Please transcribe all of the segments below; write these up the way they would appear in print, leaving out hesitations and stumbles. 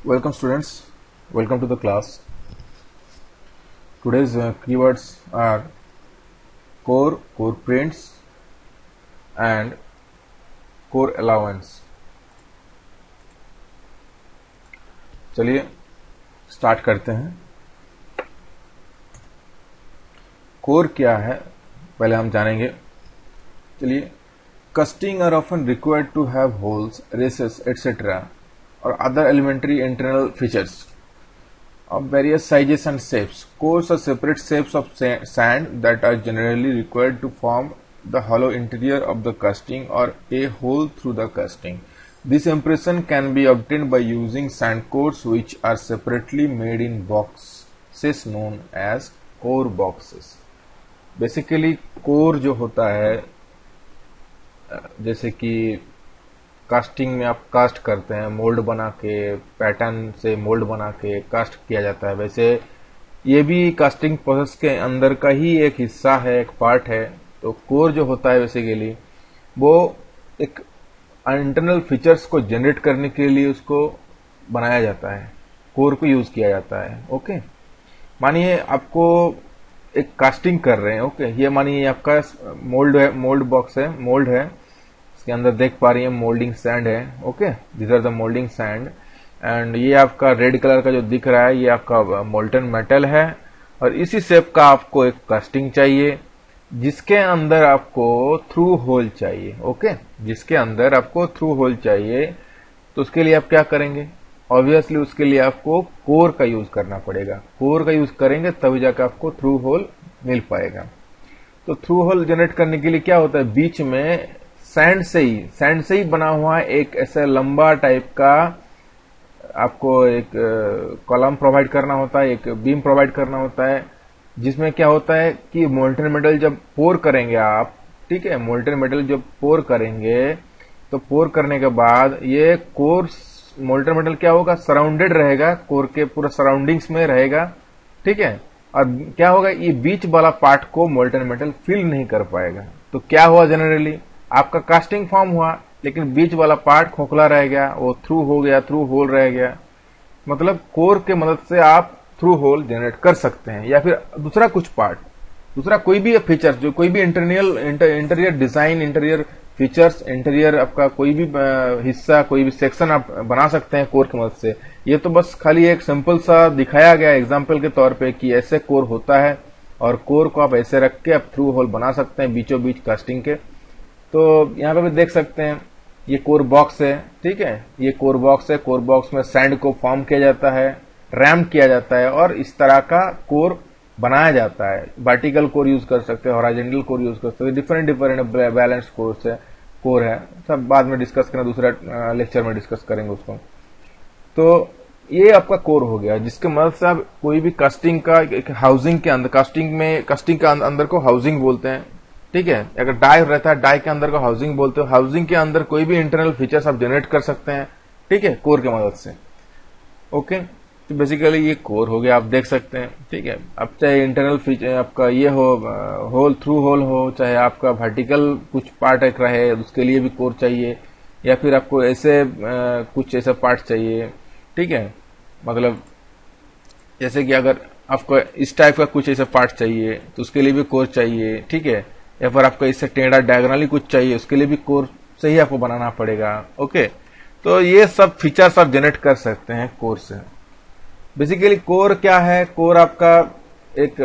Welcome students, welcome to the class. Today's keywords are core, core prints and core allowance. चलिए start करते हैं। Core क्या है पहले हम जानेंगे। चलिए, casting are often required to have holes, races, etc. or other elementary internal features of various sizes and shapes. Cores are separate shapes of sand that are generally required to form the hollow interior of the casting or a hole through the casting. This impression can be obtained by using sand cores which are separately made in boxes known as core boxes. Basically core जो होता है, जैसे कि casting में आप cast करते हैं, mould बना के, पैटर्न से मोल्ड बना के कास्ट किया जाता है, वैसे ये भी कास्टिंग प्रोसेस के अंदर का ही एक हिस्सा है, एक पार्ट है। तो कोर जो होता है बेसिकली वो एक इंटरनल फीचर्स को जनरेट करने के लिए उसको बनाया जाता है, कोर को यूज किया जाता है। ओके, मानिए आपको एक कास्टिंग कर रहे हैं। ओके, ये मानिए आपका मोल्ड है, मोल्ड बॉक्स है, मोल्ड है, इसके अंदर देख पा रही है मोल्डिंग सैंड है। Okay, this are the moulding sand and ये आपका रेड कलर का जो दिख रहा है ये आपका मोल्टन मेटल है और इसी शेप का आपको एक कास्टिंग चाहिए जिसके अंदर आपको थ्रू होल चाहिए। ओके, जिसके अंदर आपको थ्रू होल चाहिए, तो उसके लिए आप क्या करेंगे? ऑब्वियसली उसके लिए आपको कोर का यूज करना पड़ेगा। कोर का यूज करेंगे तभी जाकर आपको थ्रू होल मिल पाएगा। तो थ्रू होल जनरेट करने के लिए क्या होता है, बीच में सैंड से ही बना हुआ एक ऐसा लंबा टाइप का आपको एक कॉलम प्रोवाइड करना होता है, एक बीम प्रोवाइड करना होता है, जिसमें क्या होता है कि मोल्टन मेटल जब पोर करेंगे आप, ठीक है, मोल्टन मेटल जब पोर करेंगे तो पोर करने के बाद ये कोर मोल्टन मेटल क्या होगा, सराउंडेड रहेगा, कोर के पूरा सराउंडिंग्स में रहेगा, ठीक है। और क्या होगा, ये बीच वाला पार्ट को मोल्टन मेटल फिल नहीं कर पाएगा। तो क्या हुआ, जनरली आपका कास्टिंग फॉर्म हुआ लेकिन बीच वाला पार्ट खोखला रह गया, वो थ्रू हो गया, थ्रू होल रह गया। मतलब कोर के मदद से आप थ्रू होल जनरेट कर सकते हैं, या फिर दूसरा कुछ पार्ट, दूसरा कोई भी फीचर्स, जो कोई भी interior design, interior features, interior आपका कोई भी हिस्सा, कोई भी सेक्शन आप बना सकते हैं कोर की मदद से। ये तो बस खाली एक सिंपल सा दिखाया गया एग्जाम्पल के तौर पे कि ऐसे कोर होता है और कोर को आप ऐसे रख के आप थ्रू होल बना सकते हैं बीचों बीच कास्टिंग के। तो यहाँ पे भी देख सकते हैं ये कोर बॉक्स है, ठीक है, ये कोर बॉक्स है। कोर बॉक्स में सैंड को फॉर्म किया जाता है, रैम किया जाता है और इस तरह का कोर बनाया जाता है। वर्टिकल कोर यूज कर सकते हैं, हॉरिजॉन्टल कोर यूज कर सकते हैं, डिफरेंट बैलेंस कोर है, सब बाद में डिस्कस करें, दूसरा लेक्चर में डिस्कस करेंगे उसको। तो ये आपका कोर हो गया जिसके मदद से आप कोई भी कास्टिंग का एक हाउसिंग के अंदर, कास्टिंग के अंदर को हाउसिंग बोलते हैं, ठीक है। अगर डाई रहता है, डाई के अंदर को हाउसिंग बोलते हो, हाउसिंग के अंदर कोई भी इंटरनल फीचर्स आप जनरेट कर सकते हैं, ठीक है, कोर की मदद से। ओके, तो बेसिकली ये कोर हो गया, आप देख सकते हैं, ठीक है। अब चाहे इंटरनल फीचर आपका ये हो, होल थ्रू होल हो, चाहे आपका वर्टिकल कुछ पार्ट एक रहे, उसके लिए भी कोर चाहिए, या फिर आपको ऐसे कुछ ऐसा पार्ट चाहिए, ठीक है। मतलब जैसे कि अगर आपको इस टाइप का कुछ ऐसा पार्ट चाहिए तो उसके लिए भी कोर चाहिए, ठीक है। या फिर आपको इससे टेढ़ा डायगोनली कुछ चाहिए, उसके लिए भी कोर से ही आपको बनाना पड़ेगा। ओके, तो ये सब फीचर्स आप जनरेट कर सकते हैं कोर से। बेसिकली कोर क्या है, कोर आपका एक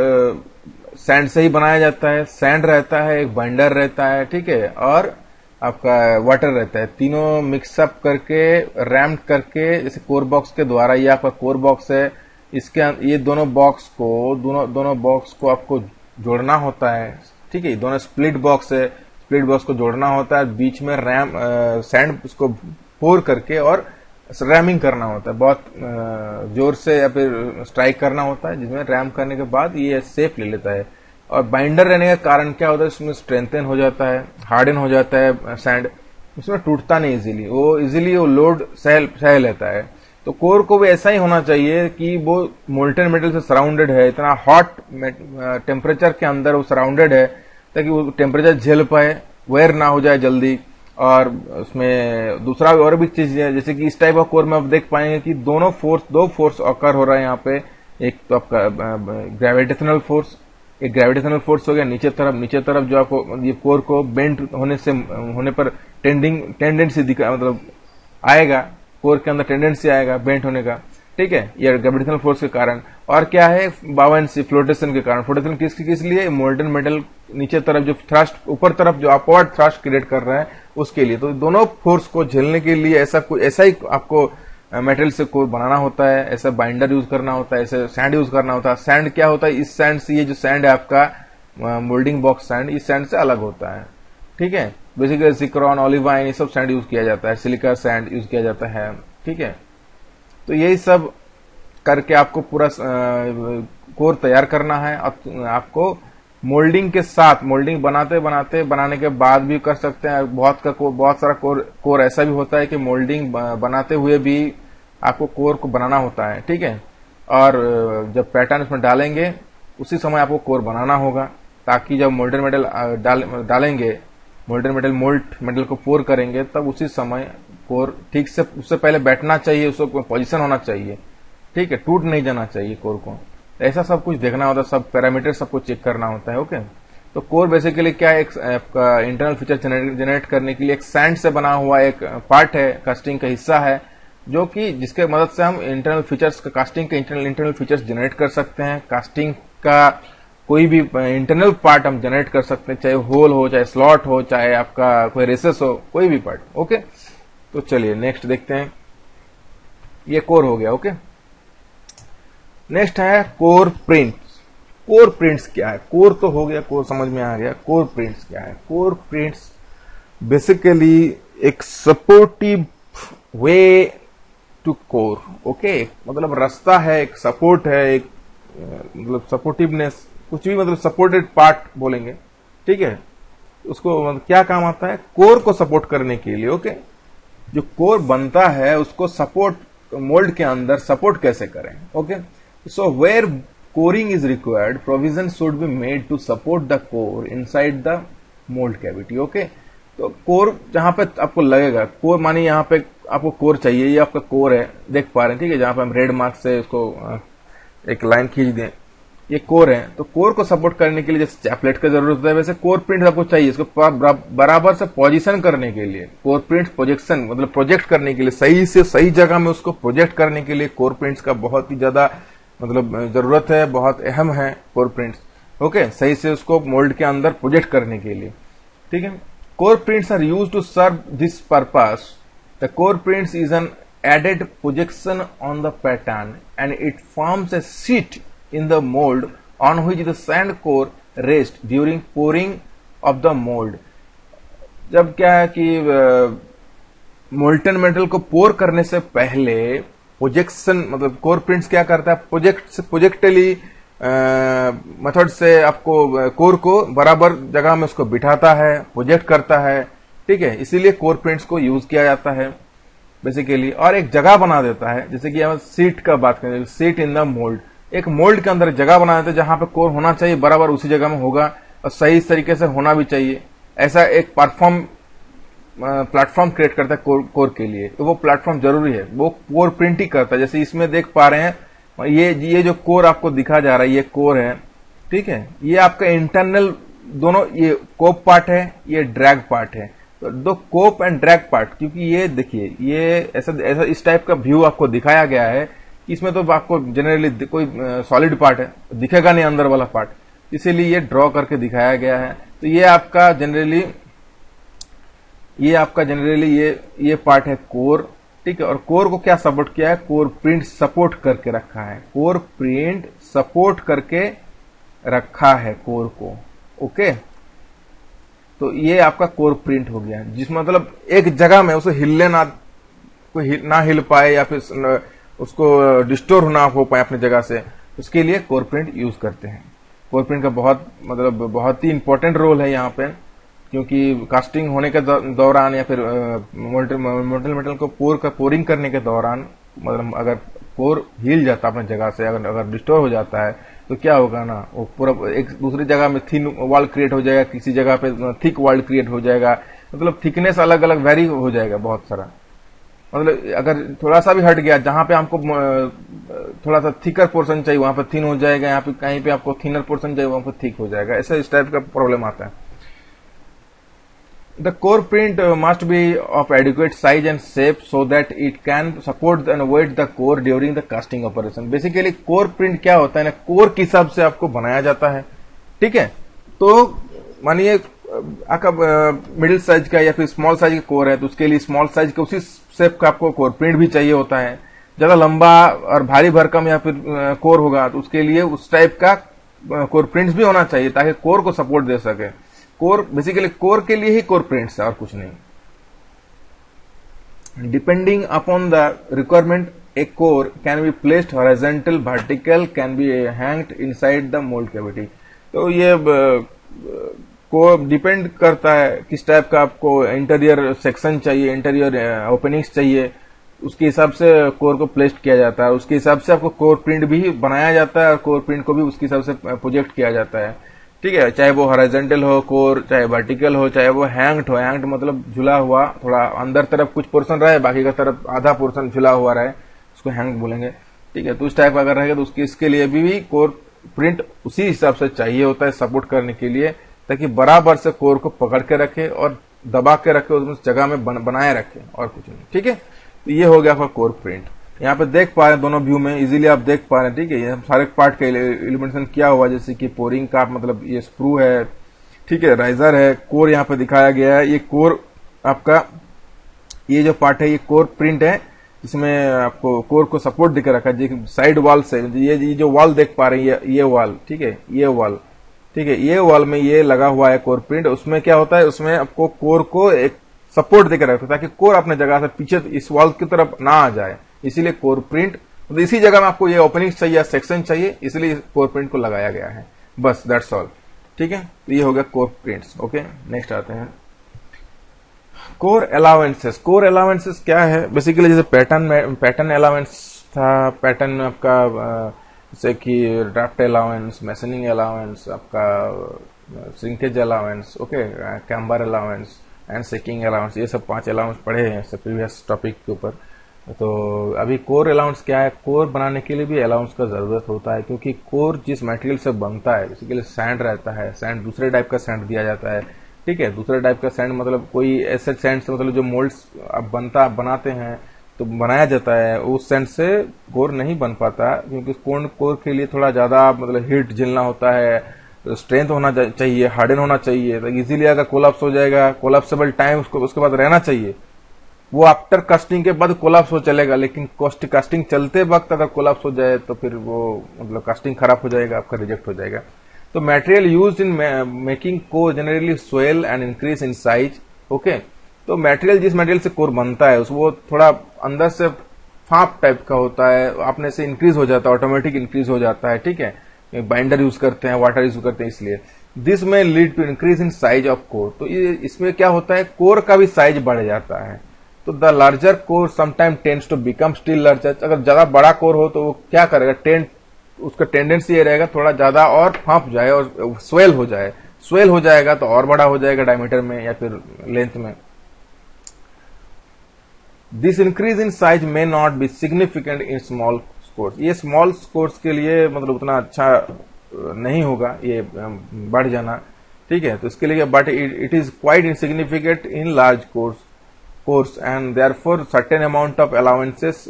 सैंड से ही बनाया जाता है। सैंड रहता है, एक बाइंडर रहता है, ठीक है, और आपका वाटर रहता है, तीनों मिक्सअप करके रैम्ड करके, जैसे कोर बॉक्स के द्वारा ये आपका कोर बॉक्स है। इसके ये दोनों बॉक्स को आपको जोड़ना होता है, ठीक है। दोनों स्प्लिट बॉक्स है, स्प्लिट बॉक्स को जोड़ना होता है, बीच में सैंड उसको पोर करके और रैमिंग करना होता है, बहुत जोर से या फिर स्ट्राइक करना होता है, जिसमें रैम करने के बाद ये शेप ले लेता है। और बाइंडर रहने का कारण क्या होता है, इसमें स्ट्रेंथन हो जाता है, हार्डन हो जाता है सैंड, उसमें टूटता नहीं इजीली, वो लोड सह लेता है। तो कोर को भी ऐसा ही होना चाहिए कि वो मोल्टन मेटल से सराउंडेड है, इतना हॉट टेम्परेचर के अंदर वो सराउंडेड है ताकि वो टेम्परेचर झेल पाए, वेयर ना हो जाए जल्दी, और उसमें दूसरा और भी चीज है, जैसे कि इस टाइप का कोर में आप देख पाएंगे कि दो फोर्स ऑकर हो रहा है यहाँ पे। एक तो आपका ग्रेविटेशनल फोर्स, एक ग्रेविटेशनल फोर्स हो गया नीचे तरफ जो आपको ये कोर को बेंड होने पर टेंडेंसी दिखा, मतलब आएगा, कोर के अंदर टेंडेंसी आएगा बेंड होने का, ठीक है, ये ग्रेविटेशनल फोर्स के कारण। और क्या है, बाउंसी फ्लोटेशन के कारण। फ्लोटेशन किस लिए, मोल्टन मेटल नीचे तरफ जो थ्रस्ट, ऊपर तरफ जो अपवर्ड थ्रस्ट क्रिएट कर रहा है उसके लिए। तो दोनों फोर्स को झेलने के लिए ऐसा ही आपको मेटल से कोर बनाना होता है, ऐसा बाइंडर यूज करना होता है, ऐसे सैंड यूज करना होता है। सैंड क्या होता है, इस सैंड से, ये जो सैंड है आपका मोल्डिंग बॉक्स सैंड, इस सैंड से अलग होता है, ठीक है। बेसिकली सिक्रॉन, ऑलिवाइन, ये सब सैंड यूज किया जाता है, सिलिका सैंड यूज किया जाता है, ठीक है। तो यही सब करके आपको पूरा कोर तैयार करना है। आपको मोल्डिंग के साथ, मोल्डिंग बनाने के बाद भी कर सकते हैं। बहुत सारा कोर ऐसा भी होता है कि मोल्डिंग बनाते हुए भी आपको कोर को बनाना होता है, ठीक है। और जब पैटर्न इसमें डालेंगे उसी समय आपको कोर बनाना होगा, ताकि जब मोल्डन मेटल डालेंगे, मोल्डन मेटल को पोर करेंगे, तब उसी समय कोर ठीक से, उससे पहले बैठना चाहिए, उसको पोजीशन होना चाहिए, ठीक है, टूट नहीं जाना चाहिए कोर को। ऐसा सब कुछ देखना होता है, सब पैरामीटर सबको चेक करना होता है, ओके। तो कोर बेसिकली क्या है, एक आपका इंटरनल फीचर जनरेट करने के लिए एक सैंड से बना हुआ एक पार्ट है, कास्टिंग का हिस्सा है, जो कि जिसके मदद से हम इंटरनल फीचर्स, कास्टिंग के इंटरनल फीचर्स जनरेट कर सकते हैं। कास्टिंग का कोई भी इंटरनल पार्ट हम जनरेट कर सकते हैं, चाहे होल हो, चाहे स्लॉट हो, चाहे आपका कोई रेसेस हो, कोई भी पार्ट, ओके। तो चलिए नेक्स्ट देखते हैं, ये कोर हो गया, ओके। नेक्स्ट है कोर प्रिंट्स। कोर प्रिंट्स क्या है, कोर तो हो गया, कोर समझ में आ गया। कोर प्रिंट्स क्या है, कोर प्रिंट्स बेसिकली एक supportive way to core, okay. मतलब रास्ता है, एक सपोर्ट है, एक मतलब सपोर्टिवनेस, कुछ भी, मतलब सपोर्टेड पार्ट बोलेंगे, ठीक है। उसको मतलब क्या काम आता है, कोर को सपोर्ट करने के लिए, ओके। जो कोर बनता है उसको सपोर्ट, मोल्ड के अंदर सपोर्ट कैसे करें, okay. So where coring is required, provision should be made to support the core inside the mould cavity, okay. तो कोर जहां पे आपको लगेगा, कोर मानी यहाँ पे आपको कोर चाहिए, ये आपका कोर है, देख पा रहे हैं, ठीक है। जहां पे हम रेड मार्क से इसको एक लाइन खींच दें, ये कोर है। तो कोर को सपोर्ट करने के लिए जैसे चैपलेट का जरूरत होता है, वैसे कोर प्रिंट आपको चाहिए, इसको बराबर से पोजीशन करने के लिए। कोर प्रिंट प्रोजेक्शन मतलब प्रोजेक्ट करने के लिए, सही से सही जगह में उसको प्रोजेक्ट करने के लिए कोर प्रिंट्स का बहुत ही ज्यादा मतलब जरूरत है, बहुत अहम है कोर प्रिंट्स, ओके। सही से उसको मोल्ड के अंदर प्रोजेक्ट करने के लिए, ठीक है। Core prints are used to serve this purpose. The core prints is an added projection on the pattern and it forms a sheet in the mold on which the sand core rests during pouring of the mold। जब क्या है कि molten metal को पोर करने से पहले projection, मतलब core prints क्या करता है, प्रोजेक्टली मेथड से आपको कोर को बराबर जगह में उसको बिठाता है, प्रोजेक्ट करता है, ठीक है। इसीलिए कोर प्रिंट्स को यूज किया जाता है बेसिकली। और एक जगह बना देता है, जैसे कि हम सीट का बात करें, सीट इन द मोल्ड, एक मोल्ड के अंदर जगह बना देता है जहां पे कोर होना चाहिए, बराबर उसी जगह में होगा और सही तरीके से होना भी चाहिए। ऐसा एक प्लेटफॉर्म क्रिएट करता है कोर के लिए। तो वो प्लेटफॉर्म जरूरी है, वो कोर प्रिंट ही करता है। जैसे इसमें देख पा रहे हैं, ये जो कोर आपको दिखा जा रहा है, ये कोर है, ठीक है। ये आपका इंटरनल दोनों, ये कोप पार्ट है, ये ड्रैग पार्ट है। तो दो कोप एंड ड्रैग पार्ट, क्योंकि ये देखिए, ये ऐसा इस टाइप का व्यू आपको दिखाया गया है कि इसमें तो आपको जनरली कोई सॉलिड पार्ट है, दिखेगा नहीं अंदर वाला पार्ट, इसीलिए ये ड्रॉ करके दिखाया गया है। तो ये आपका जनरली ये पार्ट है कोर, ठीक है। और कोर को क्या सपोर्ट किया है, कोर प्रिंट सपोर्ट करके रखा है, कोर प्रिंट सपोर्ट करके रखा है कोर को, ओके। तो ये आपका कोर प्रिंट हो गया, जिसमें मतलब एक जगह में उसे हिलने ना हिल पाए या फिर उसको डिस्टोर ना हो पाए अपनी जगह से, उसके लिए कोर प्रिंट यूज करते हैं। कोर प्रिंट का बहुत ही इंपॉर्टेंट रोल है यहाँ पे, क्योंकि कास्टिंग होने के दौरान या फिर मोल्टन मेटल को पोरिंग करने के दौरान, मतलब अगर कोर हिल जाता अपनी जगह से, अगर डिस्टोर हो जाता है, तो क्या होगा ना, वो पूरा एक दूसरी जगह में थिन वॉल क्रिएट हो जाएगा, किसी जगह पे थिक वॉल क्रिएट हो जाएगा, मतलब थिकनेस अलग अलग वेरी हो जाएगा बहुत सारा। मतलब अगर थोड़ा सा भी हट गया, जहां पे हमको थोड़ा सा थिकर पोर्शन चाहिए वहां पर थिन हो जाएगा, यहाँ पे कहीं पे आपको थिनर पोर्शन चाहिए वहां पर थिक हो जाएगा। ऐसा इस टाइप का प्रॉब्लम आता है। The core print must be of adequate size and shape so that it can support and weight the core during the casting operation. Basically core print क्या होता है ना, core के हिसाब से आपको बनाया जाता है, ठीक है। तो मानिए आपका मिडिल साइज का या फिर स्मॉल साइज का कोर है, तो उसके लिए स्मॉल साइज का उसी शेप का आपको कोर प्रिंट भी चाहिए होता है। ज्यादा लंबा और भारी भरकम या फिर कोर होगा तो उसके लिए उस टाइप का कोर प्रिंट्स भी होना चाहिए ताकि कोर को सपोर्ट दे सके। कोर बेसिकली कोर के लिए ही कोर प्रिंट्स है और कुछ नहीं। Depending upon the requirement A core can be placed horizontal, vertical, can be hanged inside the mould cavity. तो ये को डिपेंड करता है किस टाइप का आपको इंटीरियर सेक्शन चाहिए, इंटीरियर ओपनिंग्स चाहिए, उसके हिसाब से कोर को प्लेस्ड किया जाता है। उसके हिसाब से आपको कोर प्रिंट भी बनाया जाता है और कोर प्रिंट को भी उसके हिसाब से प्रोजेक्ट किया जाता है, ठीक है। चाहे वो हॉरिजॉन्टल हो कोर, चाहे वर्टिकल हो, चाहे वो हैंग्ड हो। हैंग्ड मतलब झुला हुआ, थोड़ा अंदर तरफ कुछ पोर्शन रहे, बाकी का तरफ आधा पोर्शन झुला हुआ रहे, उसको हैंग्ड बोलेंगे, ठीक है। तो उस टाइप का अगर रहेगा तो इसके लिए भी कोर प्रिंट उसी हिसाब से चाहिए होता है सपोर्ट करने के लिए, ताकि बराबर से कोर को पकड़ के रखे और दबा के रखे, उस जगह में बनाए रखे और कुछ नहीं, ठीक है। तो ये हो गया आपका कोर प्रिंट। यहाँ पे देख पा रहे हैं दोनों व्यू में इजीली आप देख पा रहे हैं, ठीक है। ये सारे पार्ट का इल्यूमिनेशन किया हुआ, जैसे कि पोरिंग का मतलब ये स्क्रू है, ठीक है, राइजर है, कोर यहाँ पे दिखाया गया है। ये कोर आपका ये जो पार्ट है ये कोर प्रिंट है, जिसमें आपको कोर को सपोर्ट दिखा रखा है साइड वॉल से। ये जो वॉल देख पा रहे हैं ये वॉल, ठीक है, ये वॉल, ठीक है, ये वॉल में ये लगा हुआ है कोर प्रिंट। उसमें क्या होता है, उसमें आपको कोर को एक सपोर्ट देकर रखता है ताकि कोर अपने जगह से पीछे इस वॉल की तरफ ना आ जाए, इसीलिए कोर प्रिंट मतलब इसी जगह में आपको ये ओपनिंग चाहिए, सेक्शन चाहिए, इसलिए कोर प्रिंट को लगाया गया है, बस दैट्स ऑल, ठीक है। तो ये हो गया कोर प्रिंट्स। ओके, नेक्स्ट आते हैं कोर अलाउंसेस। कोर अलाउंसेस क्या है, बेसिकली जैसे पैटर्न अलाउंस था, पैटर्न में आपका जैसे कि ड्राफ्ट अलाउंस, मैसनिंग अलाउंस, आपका shrinkage allowance, okay, camber allowance and shaking allowance, ये सब 5 अलाउंस पढ़े हैं प्रीवियस टॉपिक के ऊपर। तो अभी कोर अलाउंस क्या है, कोर बनाने के लिए भी अलाउंस का जरूरत होता है, क्योंकि कोर जिस मटेरियल से बनता है, बेसिकली सैंड रहता है, सैंड दूसरे टाइप का सैंड दिया जाता है, ठीक है। दूसरे टाइप का सैंड मतलब कोई ऐसे सैंड से मतलब जो मोल्ड्स आप बनाते हैं तो बनाया जाता है, उस सैंड से कोर नहीं बन पाता, क्योंकि कोर के लिए थोड़ा ज्यादा मतलब हीट झेलना होता है, स्ट्रेंथ होना चाहिए, हार्डन होना चाहिए। तो इजीली अगर कोलैप्स हो जाएगा, कोलैप्सेबल टाइम उसके बाद रहना चाहिए, वो आफ्टर कास्टिंग के बाद कोलैप्स हो चलेगा, लेकिन कास्टिंग चलते वक्त अगर कोलैप्स हो जाए तो फिर वो मतलब कास्टिंग खराब हो जाएगा, आपका रिजेक्ट हो जाएगा। तो material used in making core generally swell and increase in size, okay. तो मटेरियल जिस मटेरियल से कोर बनता है वो थोड़ा अंदर से फाप टाइप का होता है, अपने से इंक्रीज हो जाता है, ऑटोमेटिक इंक्रीज हो जाता है, ठीक है। बाइंडर यूज करते हैं, वाटर यूज करते हैं, इसलिए this may lead to increase in size of core. तो ये इसमें क्या होता है, कोर का भी साइज बढ़ जाता है। तो the larger core sometime tends to become still larger. अगर ज्यादा बड़ा कोर हो तो वो क्या करेगा, उसका टेंडेंसी ये रहेगा थोड़ा ज्यादा और फाँप जाए और स्वेल हो जाए। स्वेल हो जाएगा तो और बड़ा हो जाएगा डायमीटर में या फिर लेंथ में। This increase in size may not be significant in small course. ये स्मॉल कोर्स के लिए मतलब उतना अच्छा नहीं होगा ये बढ़ जाना, ठीक है। तो इसके लिए but it is quite insignificant in large course and therefore certain amount of allowances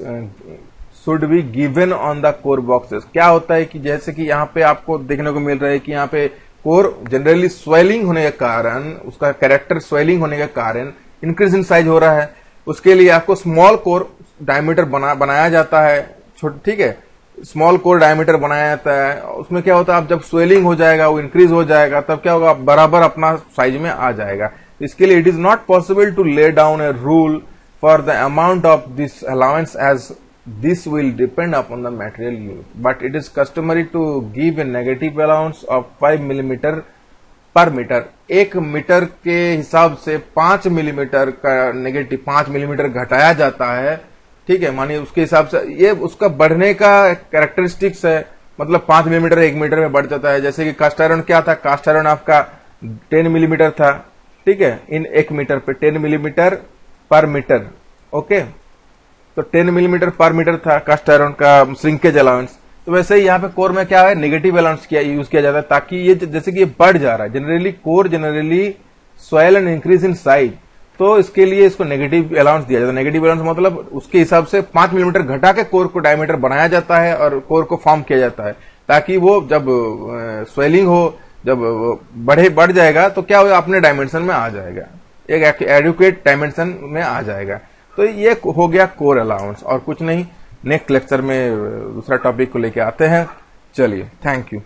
should be given on the core boxes. क्या होता है कि जैसे कि यहाँ पे आपको देखने को मिल रहा है कि यहाँ पे कोर जनरली स्वेलिंग होने के कारण, उसका कैरेक्टर स्वेलिंग होने के कारण इंक्रीज इन साइज हो रहा है। उसके लिए आपको स्मॉल कोर डायमीटर बनाया जाता है, ठीक है, स्मॉल कोर डायमीटर बनाया जाता है। उसमें क्या होता है, आप जब स्वेलिंग हो जाएगा, वो इंक्रीज हो जाएगा, तब क्या होगा, बराबर अपना साइज में आ जाएगा। इसके लिए it is not possible to lay down a rule for the amount of this allowance as this will depend upon the material use, but it is customary to give a negative allowance of 5 millimetre per metre. 1 metre के हिसाब से 5 millimetre का negative 5 millimetre घटाया जाता है, ठीक है। मानिए उसके हिसाब से ये उसका बढ़ने का कैरेक्टरिस्टिक्स है, मतलब 5 मिलीमीटर 1 मीटर में बढ़ जाता है। जैसे कि कास्ट आयरन क्या था, कास्ट आयरन आपका 10 मिलीमीटर था, ठीक है, इन 1 मीटर पे 10 मिलीमीटर पर मीटर। ओके, तो 10 मिलीमीटर पर मीटर था कास्ट आयरन का श्रिंकेज अलाउंस। तो वैसे ही यहाँ पे कोर में क्या है, नेगेटिव अलाउंस यूज किया जाता है, ताकि ये जैसे कि ये बढ़ जा रहा है generally, core generally swell and increase in size, तो इसके लिए इसको नेगेटिव अलाउंस दिया जाता है। नेगेटिव अलाउंस मतलब उसके हिसाब से 5 मिलीमीटर घटा के कोर को डायमीटर बनाया जाता है और कोर को फॉर्म किया जाता है, ताकि वो जब स्वेलिंग हो, जब बढ़ जाएगा तो क्या होगा, अपने डायमेंशन में आ जाएगा, एक एडुकेट डायमेंशन में आ जाएगा। तो ये हो गया कोर अलाउंस और कुछ नहीं। नेक्स्ट लेक्चर में दूसरा टॉपिक को लेके आते हैं। चलिए, थैंक यू।